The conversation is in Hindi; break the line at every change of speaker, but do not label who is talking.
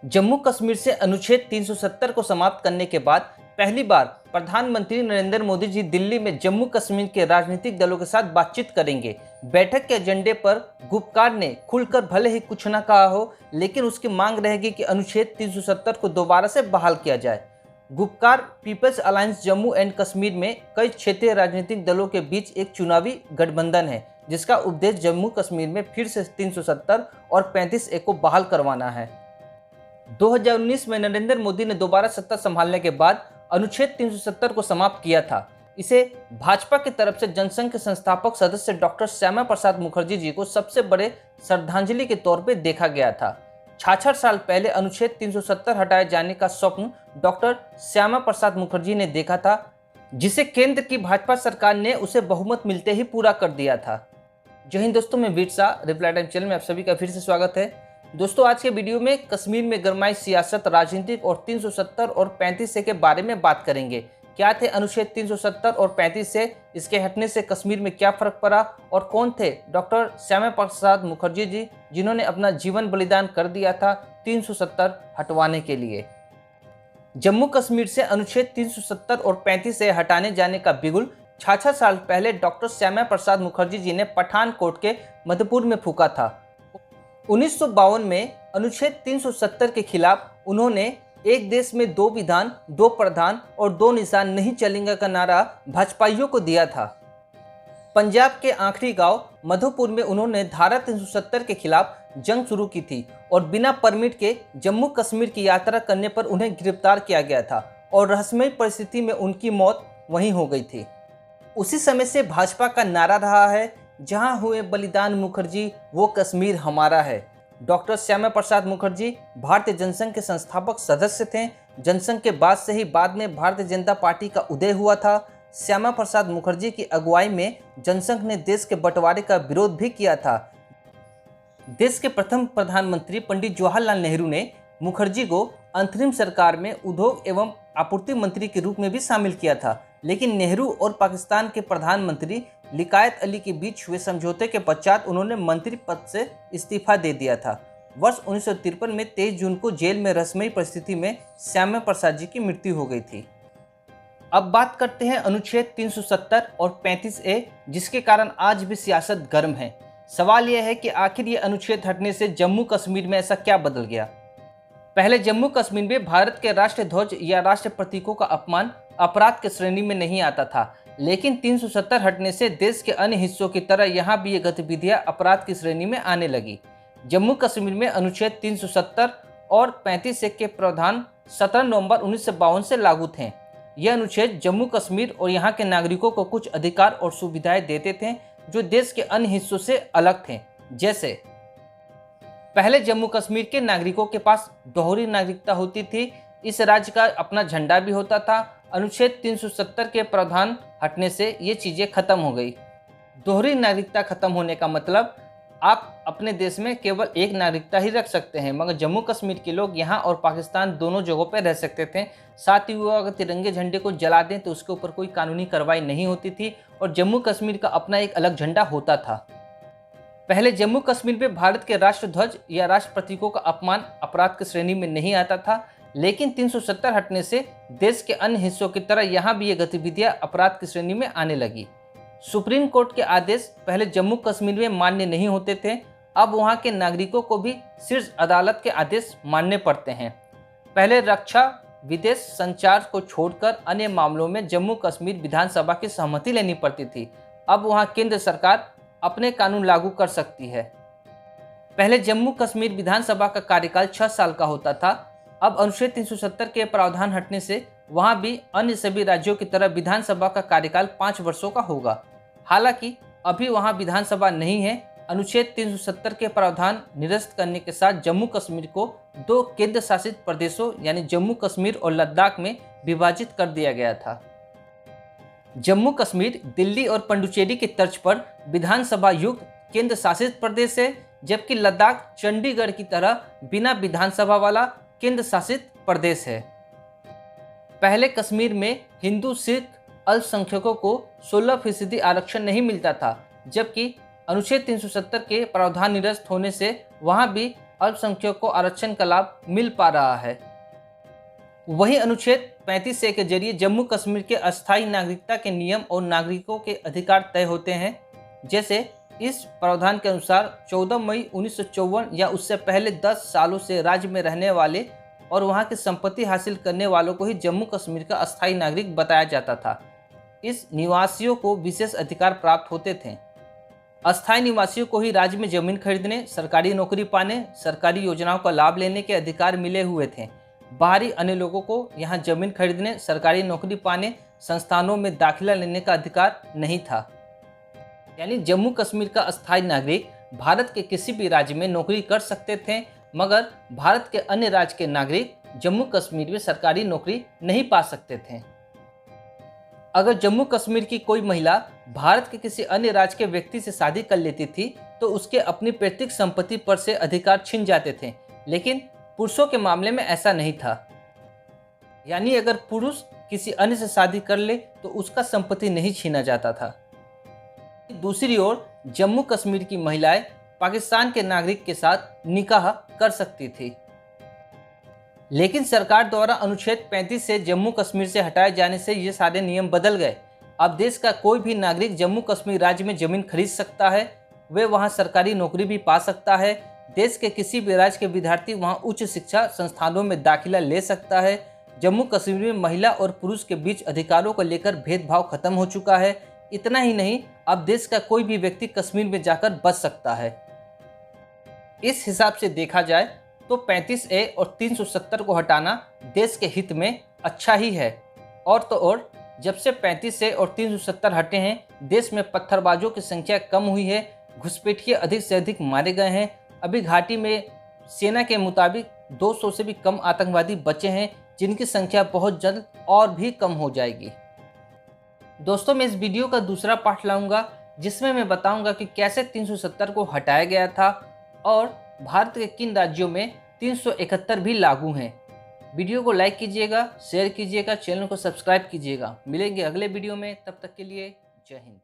जम्मू कश्मीर से अनुच्छेद 370 को समाप्त करने के बाद पहली बार प्रधानमंत्री नरेंद्र मोदी जी दिल्ली में जम्मू कश्मीर के राजनीतिक दलों के साथ बातचीत करेंगे। बैठक के एजेंडे पर गुपकार ने खुलकर भले ही कुछ न कहा हो, लेकिन उसकी मांग रहेगी कि अनुच्छेद 370 को दोबारा से बहाल किया जाए। Gupkar people's alliance Jammu and Kashmir में कई क्षेत्रीय राजनीतिक दलों के बीच एक चुनावी गठबंधन है, जिसका उद्देश्य जम्मू कश्मीर में फिर से 370 और 35A को बहाल करवाना है। 2019 में नरेंद्र मोदी ने दोबारा सत्ता संभालने के बाद अनुच्छेद 370 को समाप्त किया था। इसे भाजपा की तरफ से जनसंघ के संस्थापक सदस्य डॉक्टर श्यामा प्रसाद मुखर्जी जी को सबसे बड़े श्रद्धांजलि के तौर पर देखा गया था। 66 साल पहले अनुच्छेद 370 हटाए जाने का स्वप्न डॉक्टर श्यामा प्रसाद मुखर्जी ने देखा था, जिसे केंद्र की भाजपा सरकार ने उसे बहुमत मिलते ही पूरा कर दिया था। जय हिंद दोस्तों, मैं वीर शाह, रिप्लाई टाइम चैनल में आप सभी का फिर से स्वागत है। दोस्तों, आज के वीडियो में कश्मीर में गरमाई सियासत, राजनीतिक और 370 और 35A के बारे में बात करेंगे। क्या थे अनुच्छेद 370 और 35A, इसके हटने से कश्मीर में क्या फर्क पड़ा और कौन थे डॉक्टर श्यामा प्रसाद मुखर्जी जी जिन्होंने अपना जीवन बलिदान कर दिया था 370 हटवाने के लिए। जम्मू कश्मीर से अनुच्छेद 370 और 35A हटाने जाने का बिगुल 66 साल पहले डॉक्टर श्यामा प्रसाद मुखर्जी जी ने पठानकोट के मधुपुर में फूंका था। 1952 में अनुच्छेद 370 के खिलाफ उन्होंने एक देश में दो विधान, दो प्रधान और दो निशान नहीं चलेंगे का नारा भाजपाइयों को दिया था। पंजाब के आखिरी गांव मधुपुर में उन्होंने धारा 370 के खिलाफ जंग शुरू की थी और बिना परमिट के जम्मू कश्मीर की यात्रा करने पर उन्हें गिरफ्तार किया गया था और रहस्यमयी परिस्थिति में उनकी मौत वहीं हो गई थी। उसी समय से भाजपा का नारा रहा है, जहां हुए बलिदान मुखर्जी वो कश्मीर हमारा है। डॉक्टर श्यामा प्रसाद मुखर्जी भारतीय जनसंघ के संस्थापक सदस्य थे। जनसंघ के बाद से ही बाद में भारतीय जनता पार्टी का उदय हुआ था। श्यामा प्रसाद मुखर्जी की अगुवाई में जनसंघ ने देश के बंटवारे का विरोध भी किया था। देश के प्रथम प्रधानमंत्री पंडित जवाहरलाल नेहरू ने मुखर्जी को अंतरिम सरकार में उद्योग एवं आपूर्ति मंत्री के रूप में भी शामिल किया था, लेकिन नेहरू और पाकिस्तान के प्रधानमंत्री लियाकत अली के बीच हुए समझौते के पश्चात उन्होंने मंत्री पद से इस्तीफा दे दिया था। वर्ष 1953 में 23 जून को जेल में रहस्यमयी परिस्थिति में श्यामा प्रसाद जी की मृत्यु हो गई थी। अब बात करते हैं अनुच्छेद 370 और 35A, जिसके कारण आज भी सियासत गर्म है। सवाल यह है कि आखिर ये अनुच्छेद हटने से जम्मू कश्मीर में ऐसा क्या बदल गया। पहले जम्मू कश्मीर में भारत के राष्ट्रीय ध्वज या राष्ट्रीय प्रतीकों का अपमान अपराध की श्रेणी में नहीं आता था, लेकिन 370 हटने से देश के अन्य हिस्सों की तरह यहाँ भी ये गतिविधियाँ अपराध की श्रेणी में आने लगी। जम्मू कश्मीर में अनुच्छेद 370 और 35A के प्रावधान 17 नवंबर 1952 से लागू थे। यह अनुच्छेद जम्मू कश्मीर और यहाँ के नागरिकों को कुछ अधिकार और सुविधाएं देते थे जो देश के अन्य हिस्सों से अलग थे। जैसे पहले जम्मू कश्मीर के नागरिकों के पास दोहरी नागरिकता होती थी। इस राज्य का अपना झंडा भी होता था। अनुच्छेद 370 के प्रावधान हटने से ये चीज़ें खत्म हो गई। दोहरी नागरिकता खत्म होने का मतलब आप अपने देश में केवल एक नागरिकता ही रख सकते हैं, मगर जम्मू कश्मीर के लोग यहाँ और पाकिस्तान दोनों जगहों पर रह सकते थे। साथ ही वो अगर तिरंगे झंडे को जला दें तो उसके ऊपर कोई कानूनी कार्रवाई नहीं होती थी और जम्मू कश्मीर का अपना एक अलग झंडा होता था। पहले जम्मू कश्मीर में भारत के राष्ट्र ध्वज या राष्ट्र प्रतीकों का अपमान अपराध की श्रेणी में नहीं आता था, लेकिन 370 हटने से देश के अन्य हिस्सों की तरह यहाँ भी ये गतिविधियाँ अपराध की श्रेणी में आने लगी। सुप्रीम कोर्ट के आदेश पहले जम्मू कश्मीर में मान्य नहीं होते थे, अब वहाँ के नागरिकों को भी शीर्ष अदालत के आदेश मानने पड़ते हैं। पहले रक्षा, विदेश, संचार को छोड़कर अन्य मामलों में जम्मू कश्मीर विधानसभा की सहमति लेनी पड़ती थी। अब वहाँ केंद्र सरकार अपने कानून लागू कर सकती है। पहले जम्मू कश्मीर विधानसभा का कार्यकाल 6 साल का होता था। अब अनुच्छेद 370 के प्रावधान हटने से वहाँ भी अन्य सभी राज्यों की तरह विधानसभा का कार्यकाल 5 वर्षों का होगा। हालांकि अभी वहाँ विधानसभा नहीं है। अनुच्छेद 370 के प्रावधान निरस्त करने के साथ जम्मू कश्मीर को 2 केंद्र शासित प्रदेशों यानी जम्मू कश्मीर और लद्दाख में विभाजित कर दिया गया था। जम्मू कश्मीर दिल्ली और पुडुचेरी की तर्ज पर विधानसभा युक्त केंद्र शासित प्रदेश है, जबकि लद्दाख चंडीगढ़ की तरह बिना विधानसभा वाला केंद्र शासित प्रदेश है। पहले कश्मीर में हिंदू सिख अल्पसंख्यकों को 16% आरक्षण नहीं मिलता था, जबकि अनुच्छेद 370 के प्रावधान निरस्त होने से वहां भी अल्पसंख्यकों को आरक्षण का लाभ मिल पा रहा है। वहीं अनुच्छेद 35A के जरिए जम्मू कश्मीर के अस्थायी नागरिकता के नियम और नागरिकों के अधिकार तय होते हैं। जैसे इस प्रावधान के अनुसार 14 मई 1954 या उससे पहले 10 सालों से राज्य में रहने वाले और वहां की संपत्ति हासिल करने वालों को ही जम्मू कश्मीर का अस्थायी नागरिक बताया जाता था। इस निवासियों को विशेष अधिकार प्राप्त होते थे। अस्थायी निवासियों को ही राज्य में जमीन खरीदने, सरकारी नौकरी पाने, सरकारी योजनाओं का लाभ लेने के अधिकार मिले हुए थे। बाहरी अन्य लोगों को यहाँ जमीन खरीदने, सरकारी नौकरी पाने, संस्थानों में दाखिला लेने का अधिकार नहीं था। यानी जम्मू कश्मीर का अस्थायी नागरिक भारत के किसी भी राज्य में नौकरी कर सकते थे, मगर भारत के अन्य राज्य के नागरिक जम्मू कश्मीर में सरकारी नौकरी नहीं पा सकते थे। अगर जम्मू कश्मीर की कोई महिला भारत के किसी अन्य राज्य के व्यक्ति से शादी कर लेती थी तो उसके अपनी पैतृक संपत्ति पर से अधिकार छिन जाते थे, लेकिन पुरुषों के मामले में ऐसा नहीं था। यानी अगर पुरुष किसी अन्य से शादी कर ले तो उसका संपत्ति नहीं छीना जाता था। दूसरी ओर जम्मू कश्मीर की महिलाएं पाकिस्तान के नागरिक के साथ निकाह कर सकती थी, लेकिन सरकार द्वारा अनुच्छेद 35 से जम्मू कश्मीर से हटाए जाने से ये सारे नियम बदल गए। अब देश का कोई भी नागरिक जम्मू कश्मीर राज्य में जमीन खरीद सकता है, वे वहां सरकारी नौकरी भी पा सकता है। देश के किसी भी राज्य के विद्यार्थी वहां उच्च शिक्षा संस्थानों में दाखिला ले सकता है। जम्मू कश्मीर में महिला और पुरुष के बीच अधिकारों को लेकर भेदभाव खत्म हो चुका है। इतना ही नहीं, अब देश का कोई भी व्यक्ति कश्मीर में जाकर बस सकता है। इस हिसाब से देखा जाए तो 35A और 370 को हटाना देश के हित में अच्छा ही है। और तो और जब से 35A और 370 हटे हैं, देश में पत्थरबाजों की संख्या कम हुई है, घुसपैठिए अधिक से अधिक मारे गए हैं। अभी घाटी में सेना के मुताबिक 200 से भी कम आतंकवादी बचे हैं, जिनकी संख्या बहुत जल्द और भी कम हो जाएगी। दोस्तों, मैं इस वीडियो का दूसरा पार्ट लाऊंगा जिसमें मैं बताऊंगा कि कैसे 370 को हटाया गया था और भारत के किन राज्यों में 371 भी लागू हैं। वीडियो को लाइक कीजिएगा, शेयर कीजिएगा, चैनल को सब्सक्राइब कीजिएगा। मिलेंगे अगले वीडियो में, तब तक के लिए जय हिंद।